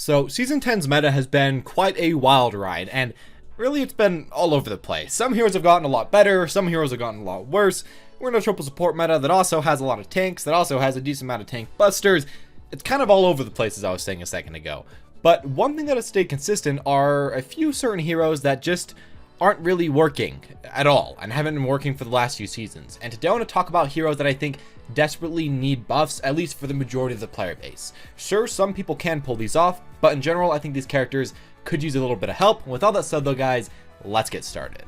So Season 10's meta has been quite a wild ride, and really it's been all over the place. Some heroes have gotten a lot better, some heroes have gotten a lot worse. We're in a triple support meta that also has a lot of tanks, that also has a decent amount of tank busters. It's kind of all over the place, as I was saying a second ago. But one thing that has stayed consistent are a few certain heroes that just aren't really working at all and haven't been working for the last few seasons. And today I want to talk about heroes that I think desperately need buffs, at least for the majority of the player base. Sure, some people can pull these off, but in general I think these characters could use a little bit of help. With all that said though, guys, let's get started.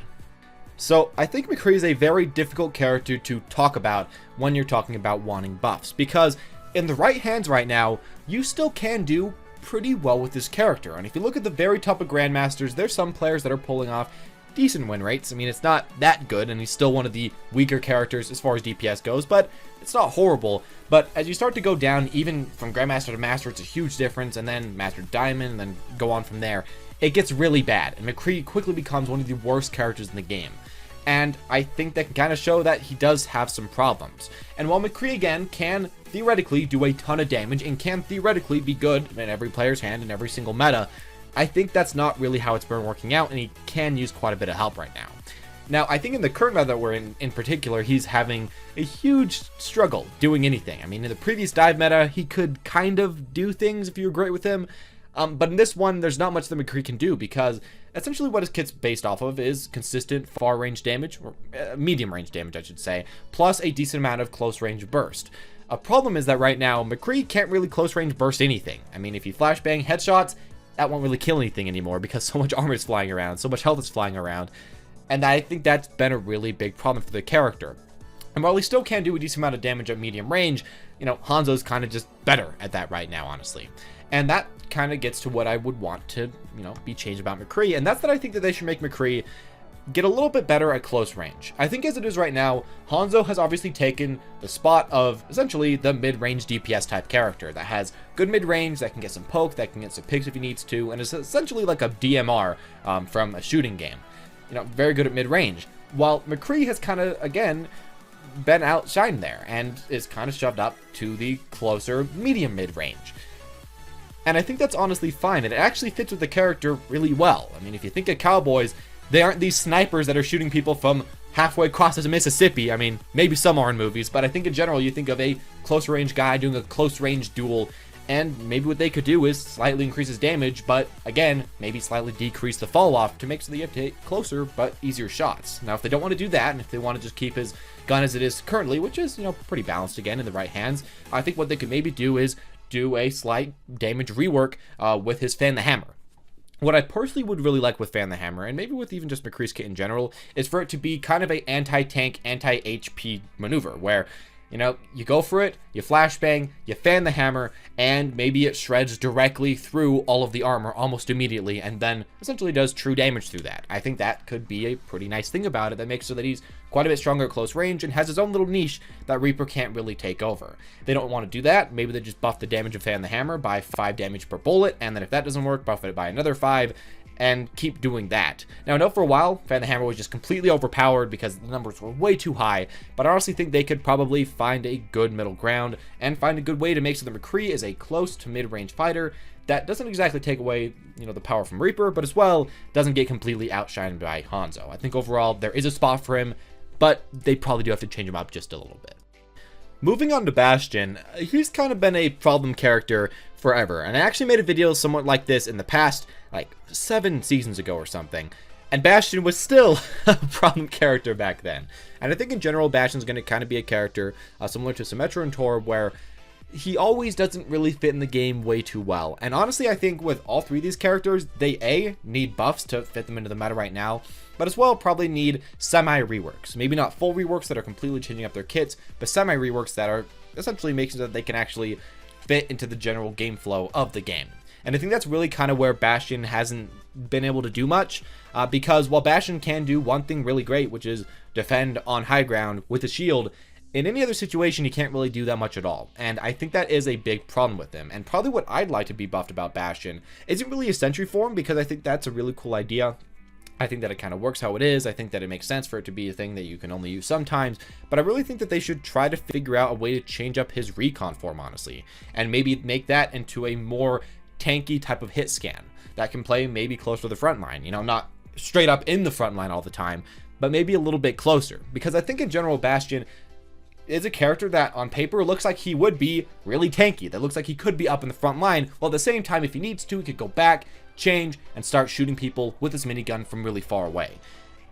So I think McCree is a very difficult character to talk about when you're talking about wanting buffs, because in the right hands right now, you still can do pretty well with this character. And if you look at the very top of Grandmasters, there's some players that are pulling off decent win rates. I mean, it's not that good, and he's still one of the weaker characters as far as DPS goes, but it's not horrible. But as you start to go down, even from Grandmaster to Master, it's a huge difference, and then Master to Diamond, and then go on from there. It gets really bad, and McCree quickly becomes one of the worst characters in the game. And I think that can kind of show that he does have some problems. And while McCree, again, can theoretically do a ton of damage, and can theoretically be good in every player's hand in every single meta, I think that's not really how it's been working out, and he can use quite a bit of help right now. Now, I think in the current meta that we're in particular, he's having a huge struggle doing anything. I mean, in the previous dive meta, he could kind of do things if you were great with him, but in this one, there's not much that McCree can do, because essentially what his kit's based off of is consistent far range damage, or medium range damage, I should say, plus a decent amount of close range burst. A problem is that right now, McCree can't really close range burst anything. I mean, if you flashbang headshots, that won't really kill anything anymore because so much armor is flying around, so much health is flying around. And I think that's been a really big problem for the character. And while he still can do a decent amount of damage at medium range, you know, Hanzo's kind of just better at that right now, honestly. And that kind of gets to what I would want to, you know, be changed about McCree. And that's that I think that they should make McCree get a little bit better at close range. I think as it is right now, Hanzo has obviously taken the spot of essentially the mid-range DPS type character that has good mid-range, that can get some poke, that can get some picks if he needs to, and is essentially like a DMR from a shooting game. You know, very good at mid-range. While McCree has kind of, again, been outshined there and is kind of shoved up to the closer medium mid-range. And I think that's honestly fine, and it actually fits with the character really well. I mean, if you think of Cowboys, they aren't these snipers that are shooting people from halfway across the Mississippi. I mean, maybe some are in movies, but I think in general you think of a close range guy doing a close range duel, and maybe what they could do is slightly increase his damage, but again, maybe slightly decrease the fall off to make so that you have to hit closer but easier shots. Now, if they don't want to do that, and if they want to just keep his gun as it is currently, which is, you know, pretty balanced again in the right hands, I think what they could maybe do is do a slight damage rework with his Fan the Hammer. What I personally would really like with Fan the Hammer, and maybe with even just McCree's kit in general, is for it to be kind of a anti-tank, anti-HP maneuver, where, you know, you go for it, you flashbang, you fan the hammer, and maybe it shreds directly through all of the armor almost immediately, and then essentially does true damage through that. I think that could be a pretty nice thing about it that makes so that he's quite a bit stronger at close range and has his own little niche that Reaper can't really take over. If they don't want to do that, maybe they just buff the damage of Fan the Hammer by 5 damage per bullet, and then if that doesn't work, buff it by another 5, and keep doing that. Now, I know for a while, Fan the Hammer was just completely overpowered because the numbers were way too high, but I honestly think they could probably find a good middle ground and find a good way to make so that McCree is a close to mid-range fighter that doesn't exactly take away, you know, the power from Reaper, but as well doesn't get completely outshined by Hanzo. I think overall there is a spot for him, but they probably do have to change him up just a little bit. Moving on to Bastion, he's kind of been a problem character forever, and I actually made a video somewhat like this in the past, like 7 seasons ago or something, and Bastion was still a problem character back then. And I think in general, Bastion's going to kind of be a character similar to Symmetra and Torb, where he always doesn't really fit in the game way too well. And honestly, I think with all 3 of these characters, they A, need buffs to fit them into the meta right now, but as well probably need semi-reworks. Maybe not full reworks that are completely changing up their kits, but semi-reworks that are essentially making sure that they can actually fit into the general game flow of the game. And I think that's really kind of where Bastion hasn't been able to do much, because while Bastion can do one thing really great, which is defend on high ground with a shield, in any other situation, he can't really do that much at all. And I think that is a big problem with him. And probably what I'd like to be buffed about Bastion isn't really a sentry form, because I think that's a really cool idea. I think that it kind of works how it is. I think that it makes sense for it to be a thing that you can only use sometimes, but I really think that they should try to figure out a way to change up his recon form, honestly, and maybe make that into a more tanky type of hit scan that can play maybe close to the front line, you know, not straight up in the front line all the time, but maybe a little bit closer. Because I think in general, Bastion is a character that on paper looks like he would be really tanky, that looks like he could be up in the front line, while at the same time, if he needs to, he could go back, change, and start shooting people with his minigun from really far away.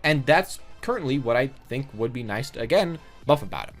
And that's currently what I think would be nice to, again, buff about him.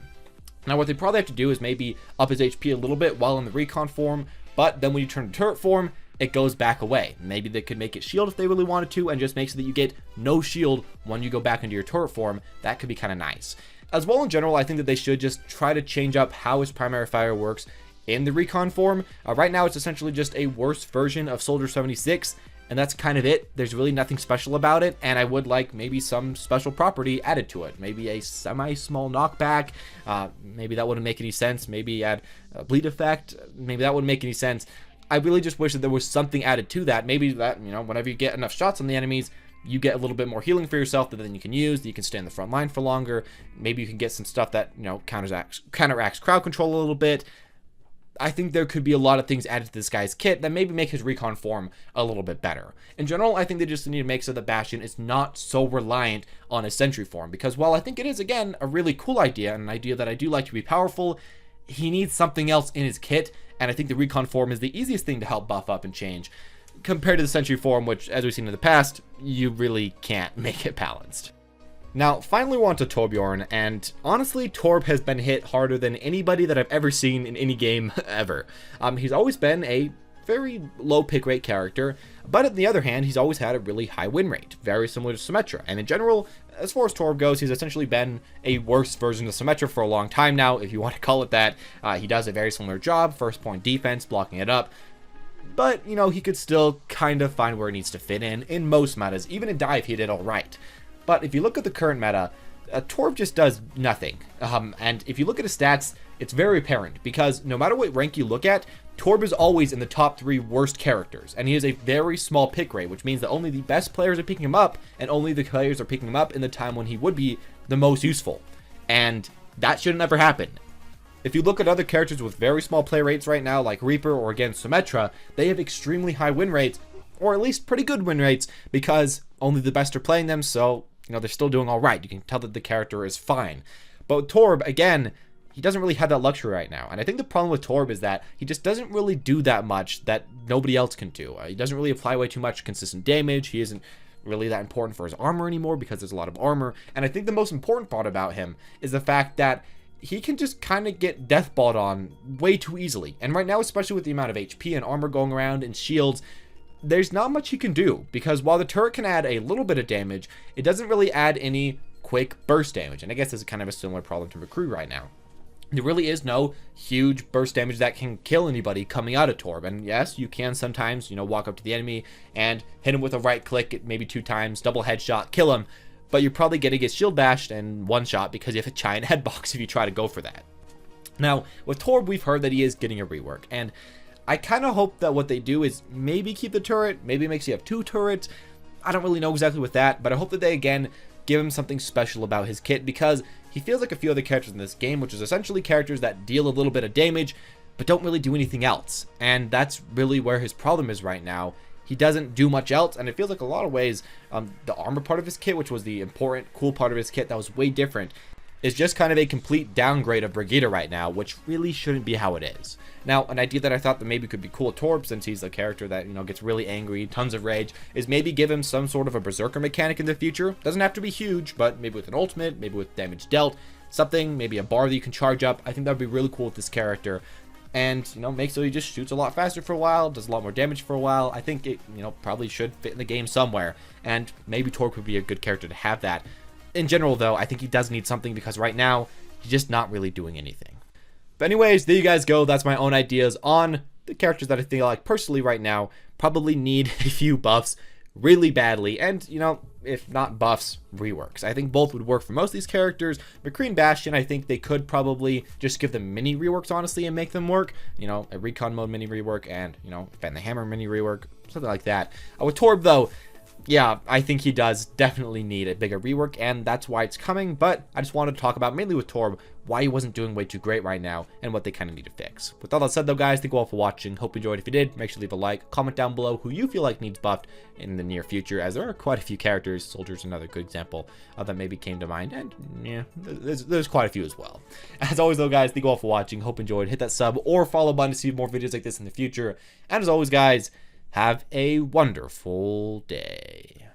Now, what they probably have to do is maybe up his HP a little bit while in the recon form, but then when you turn to turret form, it goes back away. Maybe they could make it shield if they really wanted to, and just make so that you get no shield when you go back into your turret form. That could be kind of nice. As well, in general, I think that they should just try to change up how his primary fire works in the recon form. Right now, it's essentially just a worse version of Soldier 76, and that's kind of it. There's really nothing special about it, and I would like maybe some special property added to it. Maybe a semi-small knockback. Maybe that wouldn't make any sense. Maybe add a bleed effect. Maybe that wouldn't make any sense. I really just wish that there was something added to that. Maybe that, you know, whenever you get enough shots on the enemies, you get a little bit more healing for yourself that then you can use, that you can stay in the front line for longer. Maybe you can get some stuff that, you know, counteracts crowd control a little bit. I think there could be a lot of things added to this guy's kit that maybe make his recon form a little bit better. In general, I think they just need to make so that Bastion is not so reliant on his sentry form, because while I think it is, again, a really cool idea, and an idea that I do like to be powerful, he needs something else in his kit, and I think the recon form is the easiest thing to help buff up and change, compared to the sentry form, which, as we've seen in the past, you really can't make it balanced. Now, finally we're on to Torbjorn, and honestly, Torb has been hit harder than anybody that I've ever seen in any game ever. He's always been a very low pick rate character, but on the other hand, he's always had a really high win rate, very similar to Symmetra. And in general, as far as Torb goes, he's essentially been a worse version of Symmetra for a long time now, if you want to call it that. He does a very similar job, first point defense, blocking it up. But, you know, he could still kind of find where he needs to fit in most metas. Even in Dive, he did alright. But if you look at the current meta, Torb just does nothing. And if you look at his stats, it's very apparent, because no matter what rank you look at, Torb is always in the top 3 worst characters, and he has a very small pick rate, which means that only the best players are picking him up, and only the players are picking him up in the time when he would be the most useful. And that should never happen. If you look at other characters with very small play rates right now, like Reaper or again Symmetra, they have extremely high win rates, or at least pretty good win rates, because only the best are playing them, so, you know, they're still doing alright. You can tell that the character is fine. But with Torb, again, he doesn't really have that luxury right now. And I think the problem with Torb is that he just doesn't really do that much that nobody else can do. He doesn't really apply way too much consistent damage. He isn't really that important for his armor anymore, because there's a lot of armor. And I think the most important part about him is the fact that he can just kind of get deathballed on way too easily. And right now, especially with the amount of HP and armor going around and shields, there's not much he can do, because while the turret can add a little bit of damage, it doesn't really add any quick burst damage. And I guess this is kind of a similar problem to McCree right now. There really is no huge burst damage that can kill anybody coming out of Torb. And yes, you can sometimes, you know, walk up to the enemy and hit him with a right click, maybe 2 times, double headshot, kill him. But you're probably going to get shield bashed and one shot because you have a giant headbox if you try to go for that. Now, with Torb, we've heard that he is getting a rework. And I kind of hope that what they do is maybe keep the turret, maybe it makes you have 2 turrets. I don't really know exactly with that, but I hope that they, again, give him something special about his kit, because he feels like a few other characters in this game, which is essentially characters that deal a little bit of damage, but don't really do anything else. And that's really where his problem is right now. He doesn't do much else, and it feels like a lot of ways, the armor part of his kit, which was the important, cool part of his kit that was way different, is just kind of a complete downgrade of Brigitte right now, which really shouldn't be how it is. Now, an idea that I thought that maybe could be cool with Torb, since he's a character that, you know, gets really angry, tons of rage, is maybe give him some sort of a berserker mechanic in the future. Doesn't have to be huge, but maybe with an ultimate, maybe with damage dealt, something, maybe a bar that you can charge up. I think that would be really cool with this character. And, you know, make so he just shoots a lot faster for a while, does a lot more damage for a while. I think it, you know, probably should fit in the game somewhere, and maybe Torb would be a good character to have that. In general, though, I think he does need something, because right now, he's just not really doing anything. But anyways, there you guys go. That's my own ideas on the characters that I think I like personally right now. Probably need a few buffs really badly, and, you know, if not buffs, reworks. I think both would work for most of these characters. McCree and Bastion, I think they could probably just give them mini reworks, honestly, and make them work. You know, a recon mode mini rework and, you know, Fan the Hammer mini rework, something like that. With Torb, though, yeah, I think he does definitely need a bigger rework, and that's why it's coming. But I just wanted to talk about, mainly with Torb, why he wasn't doing way too great right now, and what they kind of need to fix. With all that said though, guys, thank you all for watching. Hope you enjoyed. If you did, make sure to leave a like, comment down below who you feel like needs buffed in the near future, as there are quite a few characters. Soldier's another good example that maybe came to mind, and yeah, there's quite a few as well. As always though, guys, thank you all for watching. Hope you enjoyed. Hit that sub or follow button to see more videos like this in the future. And as always, guys, have a wonderful day.